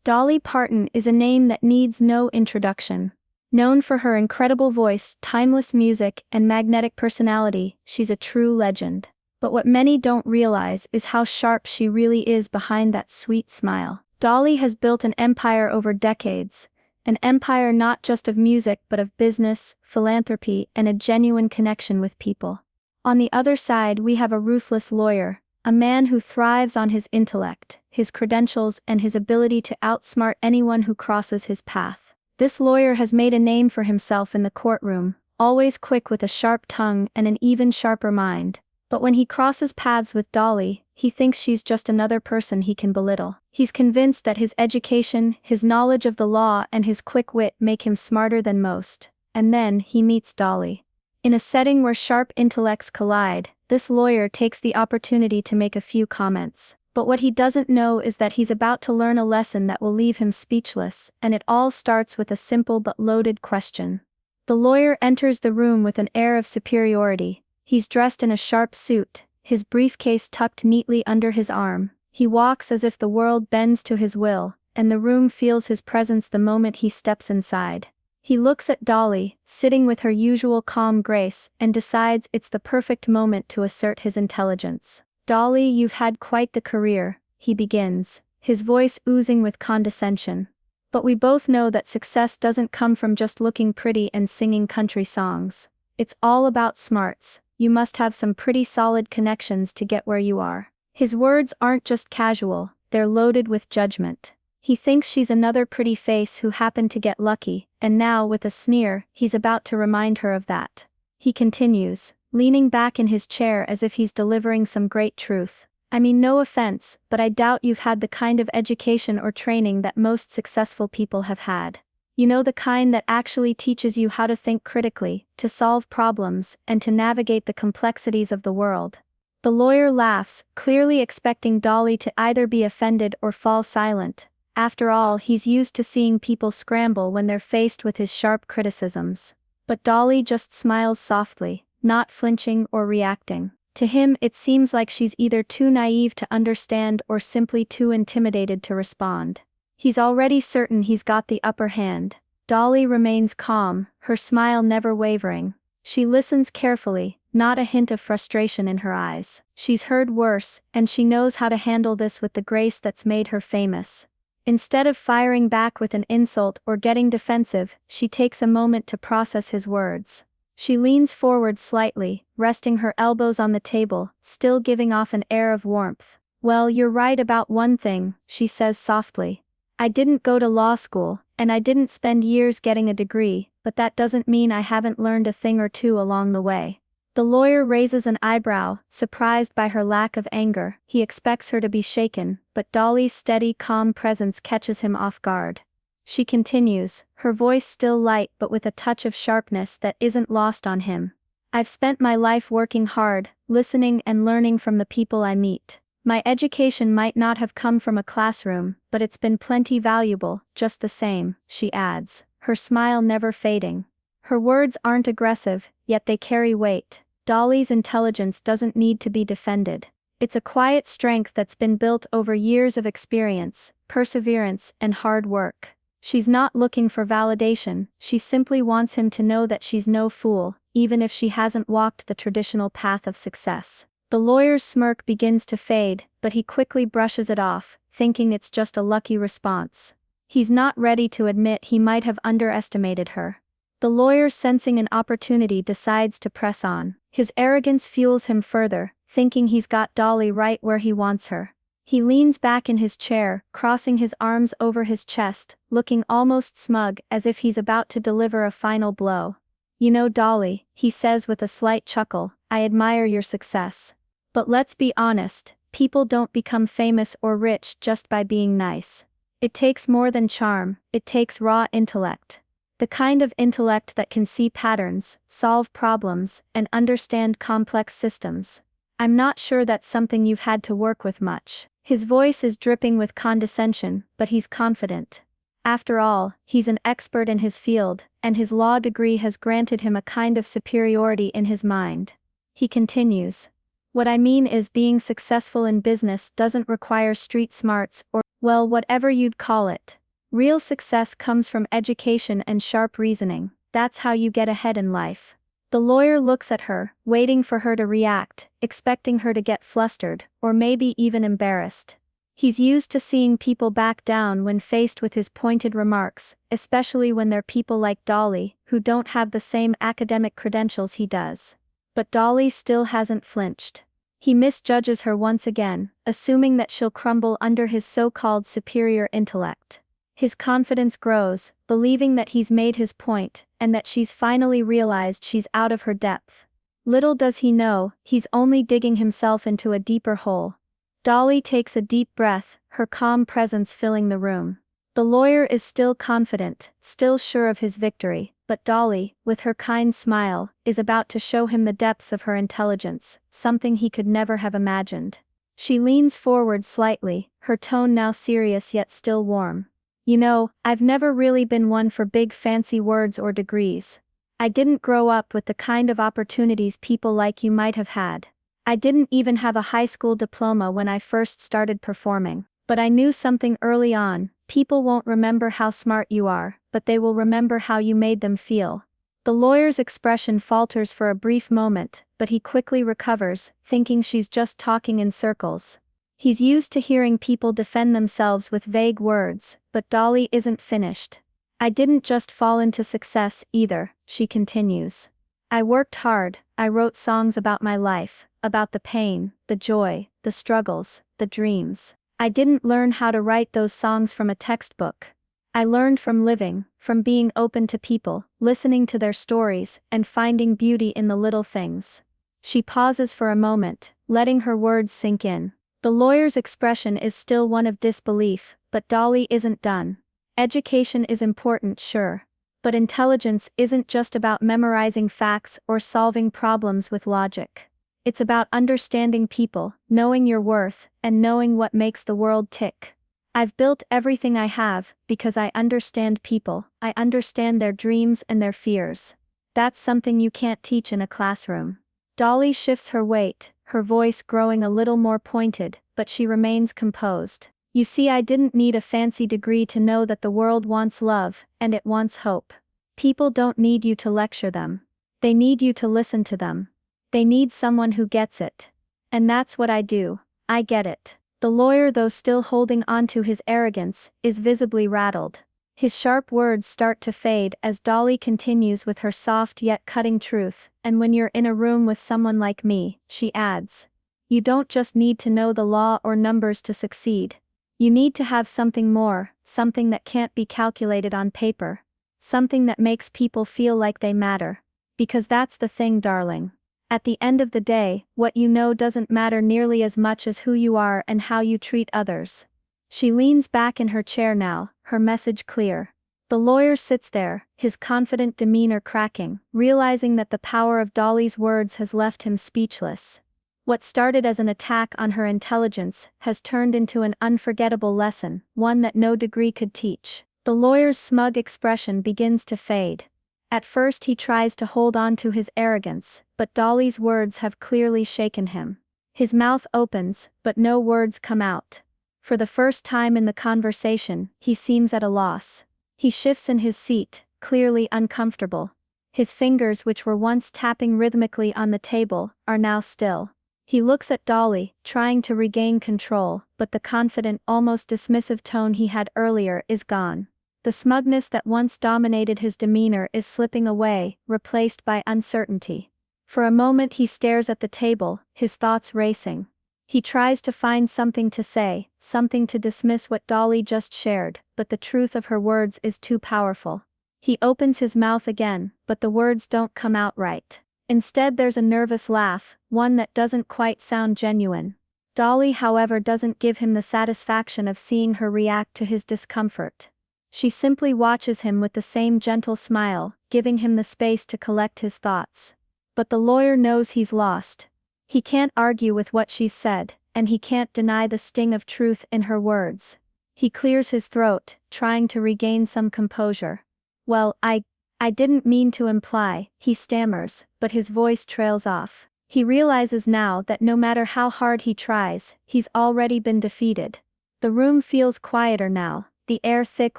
Dolly Parton is a name that needs no introduction. Known for her incredible voice, timeless music, and magnetic personality, she's a true legend. But what many don't realize is how sharp she really is behind that sweet smile. Dolly has built an empire over decades, an empire not just of music but of business, philanthropy, and a genuine connection with people. On the other side we have a ruthless lawyer, a man who thrives on his intellect, his credentials, and his ability to outsmart anyone who crosses his path. This lawyer has made a name for himself in the courtroom, always quick with a sharp tongue and an even sharper mind. But when he crosses paths with Dolly, he thinks she's just another person he can belittle. He's convinced that his education, his knowledge of the law, and his quick wit make him smarter than most. And then he meets Dolly. In a setting where sharp intellects collide, this lawyer takes the opportunity to make a few comments. But what he doesn't know is that he's about to learn a lesson that will leave him speechless, and it all starts with a simple but loaded question. The lawyer enters the room with an air of superiority. He's dressed in a sharp suit, his briefcase tucked neatly under his arm. He walks as if the world bends to his will, and the room feels his presence the moment he steps inside. He looks at Dolly, sitting with her usual calm grace, and decides it's the perfect moment to assert his intelligence. "Dolly, you've had quite the career," he begins, his voice oozing with condescension. "But we both know that success doesn't come from just looking pretty and singing country songs. It's all about smarts. You must have some pretty solid connections to get where you are." His words aren't just casual, they're loaded with judgment. He thinks she's another pretty face who happened to get lucky, and now, with a sneer, he's about to remind her of that. He continues, leaning back in his chair as if he's delivering some great truth. "I mean, no offense, but I doubt you've had the kind of education or training that most successful people have had. You know, the kind that actually teaches you how to think critically, to solve problems, and to navigate the complexities of the world." The lawyer laughs, clearly expecting Dolly to either be offended or fall silent. After all, he's used to seeing people scramble when they're faced with his sharp criticisms. But Dolly just smiles softly, not flinching or reacting. To him, it seems like she's either too naive to understand or simply too intimidated to respond. He's already certain he's got the upper hand. Dolly remains calm, her smile never wavering. She listens carefully, not a hint of frustration in her eyes. She's heard worse, and she knows how to handle this with the grace that's made her famous. Instead of firing back with an insult or getting defensive, she takes a moment to process his words. She leans forward slightly, resting her elbows on the table, still giving off an air of warmth. "Well, you're right about one thing," she says softly. "I didn't go to law school, and I didn't spend years getting a degree, but that doesn't mean I haven't learned a thing or two along the way." The lawyer raises an eyebrow, surprised by her lack of anger. He expects her to be shaken, but Dolly's steady, calm presence catches him off guard. She continues, her voice still light but with a touch of sharpness that isn't lost on him. "I've spent my life working hard, listening and learning from the people I meet. My education might not have come from a classroom, but it's been plenty valuable, just the same," she adds, her smile never fading. Her words aren't aggressive, yet they carry weight. Dolly's intelligence doesn't need to be defended. It's a quiet strength that's been built over years of experience, perseverance, and hard work. She's not looking for validation, she simply wants him to know that she's no fool, even if she hasn't walked the traditional path of success. The lawyer's smirk begins to fade, but he quickly brushes it off, thinking it's just a lucky response. He's not ready to admit he might have underestimated her. The lawyer, sensing an opportunity, decides to press on. His arrogance fuels him further, thinking he's got Dolly right where he wants her. He leans back in his chair, crossing his arms over his chest, looking almost smug, as if he's about to deliver a final blow. "You know, Dolly," he says with a slight chuckle, "I admire your success. But let's be honest, people don't become famous or rich just by being nice. It takes more than charm, it takes raw intellect. The kind of intellect that can see patterns, solve problems, and understand complex systems. I'm not sure that's something you've had to work with much." His voice is dripping with condescension, but he's confident. After all, he's an expert in his field, and his law degree has granted him a kind of superiority in his mind. He continues, "What I mean is, being successful in business doesn't require street smarts or Well, whatever you'd call it. Real success comes from education and sharp reasoning. That's how you get ahead in life. The lawyer looks at her, waiting for her to react, expecting her to get flustered, or maybe even embarrassed. He's used to seeing people back down when faced with his pointed remarks, especially when they're people like Dolly, who don't have the same academic credentials he does. But Dolly still hasn't flinched. He misjudges her once again, assuming that she'll crumble under his so-called superior intellect. His confidence grows, believing that he's made his point, and that she's finally realized she's out of her depth. Little does he know, he's only digging himself into a deeper hole. Dolly takes a deep breath, her calm presence filling the room. The lawyer is still confident, still sure of his victory, but Dolly, with her kind smile, is about to show him the depths of her intelligence, something he could never have imagined. She leans forward slightly, her tone now serious yet still warm. You know, I've never really been one for big fancy words or degrees. I didn't grow up with the kind of opportunities people like you might have had. I didn't even have a high school diploma when I first started performing. But I knew something early on: people won't remember how smart you are, but they will remember how you made them feel. The lawyer's expression falters for a brief moment, but he quickly recovers, thinking she's just talking in circles. He's used to hearing people defend themselves with vague words, but Dolly isn't finished. I didn't just fall into success either, she continues. I worked hard, I wrote songs about my life, about the pain, the joy, the struggles, the dreams. I didn't learn how to write those songs from a textbook. I learned from living, from being open to people, listening to their stories, and finding beauty in the little things. She pauses for a moment, letting her words sink in. The lawyer's expression is still one of disbelief, but Dolly isn't done. Education is important, sure. But intelligence isn't just about memorizing facts or solving problems with logic. It's about understanding people, knowing your worth, and knowing what makes the world tick. I've built everything I have because I understand people, I understand their dreams and their fears. That's something you can't teach in a classroom. Dolly shifts her weight, her voice growing a little more pointed, but she remains composed. You see, I didn't need a fancy degree to know that the world wants love, and it wants hope. People don't need you to lecture them. They need you to listen to them. They need someone who gets it. And that's what I do. I get it. The lawyer, though still holding on to his arrogance, is visibly rattled. His sharp words start to fade as Dolly continues with her soft yet cutting truth. And when you're in a room with someone like me, she adds, you don't just need to know the law or numbers to succeed. You need to have something more, something that can't be calculated on paper. Something that makes people feel like they matter. Because that's the thing, darling. At the end of the day, what you know doesn't matter nearly as much as who you are and how you treat others. She leans back in her chair now, her message clear. The lawyer sits there, his confident demeanor cracking, realizing that the power of Dolly's words has left him speechless. What started as an attack on her intelligence has turned into an unforgettable lesson, one that no degree could teach. The lawyer's smug expression begins to fade. At first he tries to hold on to his arrogance, but Dolly's words have clearly shaken him. His mouth opens, but no words come out. For the first time in the conversation, he seems at a loss. He shifts in his seat, clearly uncomfortable. His fingers, which were once tapping rhythmically on the table, are now still. He looks at Dolly, trying to regain control, but the confident, almost dismissive tone he had earlier is gone. The smugness that once dominated his demeanor is slipping away, replaced by uncertainty. For a moment he stares at the table, his thoughts racing. He tries to find something to say, something to dismiss what Dolly just shared, but the truth of her words is too powerful. He opens his mouth again, but the words don't come out right. Instead, there's a nervous laugh, one that doesn't quite sound genuine. Dolly, however, doesn't give him the satisfaction of seeing her react to his discomfort. She simply watches him with the same gentle smile, giving him the space to collect his thoughts. But the lawyer knows he's lost. He can't argue with what she's said, and he can't deny the sting of truth in her words. He clears his throat, trying to regain some composure. Well, I didn't mean to imply, he stammers, but his voice trails off. He realizes now that no matter how hard he tries, he's already been defeated. The room feels quieter now, the air thick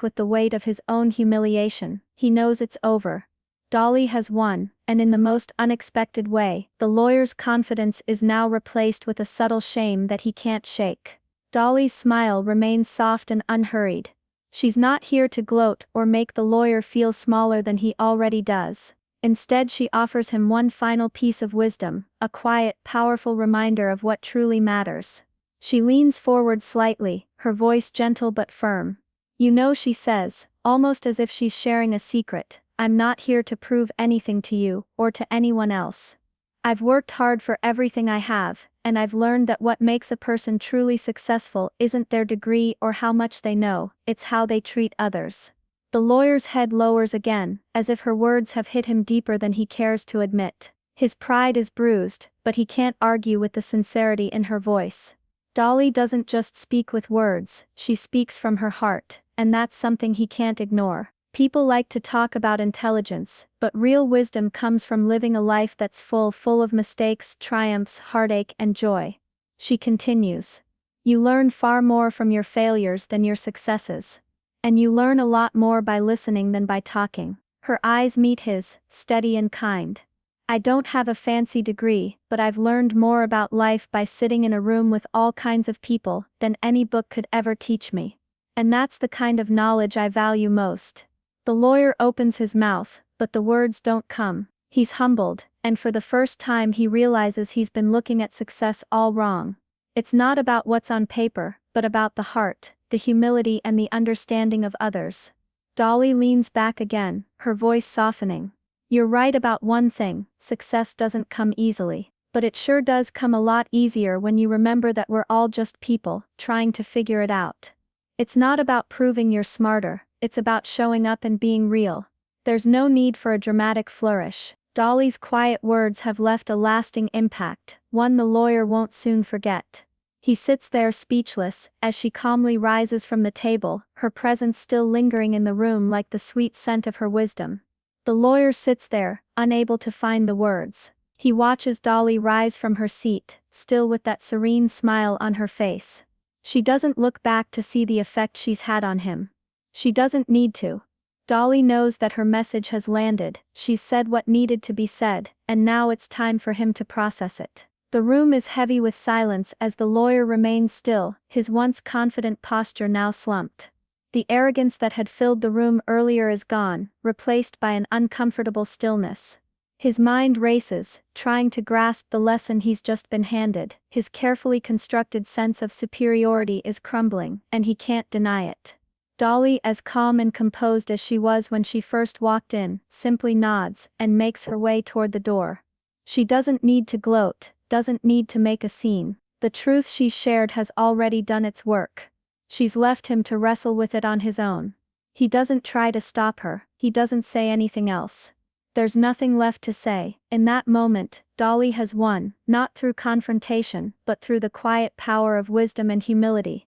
with the weight of his own humiliation. He knows it's over. Dolly has won, and in the most unexpected way, the lawyer's confidence is now replaced with a subtle shame that he can't shake. Dolly's smile remains soft and unhurried. She's not here to gloat or make the lawyer feel smaller than he already does. Instead, she offers him one final piece of wisdom, a quiet, powerful reminder of what truly matters. She leans forward slightly, her voice gentle but firm. "You know," she says, almost as if she's sharing a secret, "I'm not here to prove anything to you, or to anyone else. I've worked hard for everything I have, and I've learned that what makes a person truly successful isn't their degree or how much they know, it's how they treat others." The lawyer's head lowers again, as if her words have hit him deeper than he cares to admit. His pride is bruised, but he can't argue with the sincerity in her voice. Dolly doesn't just speak with words, she speaks from her heart, and that's something he can't ignore. People like to talk about intelligence, but real wisdom comes from living a life that's full of mistakes, triumphs, heartache, and joy. She continues. "You learn far more from your failures than your successes. And you learn a lot more by listening than by talking." Her eyes meet his, steady and kind. "I don't have a fancy degree, but I've learned more about life by sitting in a room with all kinds of people than any book could ever teach me. And that's the kind of knowledge I value most." The lawyer opens his mouth, but the words don't come. He's humbled, and for the first time he realizes he's been looking at success all wrong. It's not about what's on paper, but about the heart, the humility and the understanding of others. Dolly leans back again, her voice softening. "You're right about one thing, success doesn't come easily. But it sure does come a lot easier when you remember that we're all just people, trying to figure it out. It's not about proving you're smarter, it's about showing up and being real. There's no need for a dramatic flourish." Dolly's quiet words have left a lasting impact, one the lawyer won't soon forget. He sits there speechless, as she calmly rises from the table, her presence still lingering in the room like the sweet scent of her wisdom. The lawyer sits there, unable to find the words. He watches Dolly rise from her seat, still with that serene smile on her face. She doesn't look back to see the effect she's had on him. She doesn't need to. Dolly knows that her message has landed, she's said what needed to be said, and now it's time for him to process it. The room is heavy with silence as the lawyer remains still, his once confident posture now slumped. The arrogance that had filled the room earlier is gone, replaced by an uncomfortable stillness. His mind races, trying to grasp the lesson he's just been handed. His carefully constructed sense of superiority is crumbling, and he can't deny it. Dolly, as calm and composed as she was when she first walked in, simply nods and makes her way toward the door. She doesn't need to gloat, doesn't need to make a scene. The truth she's shared has already done its work. She's left him to wrestle with it on his own. He doesn't try to stop her, he doesn't say anything else. There's nothing left to say. In that moment, Dolly has won, not through confrontation, but through the quiet power of wisdom and humility.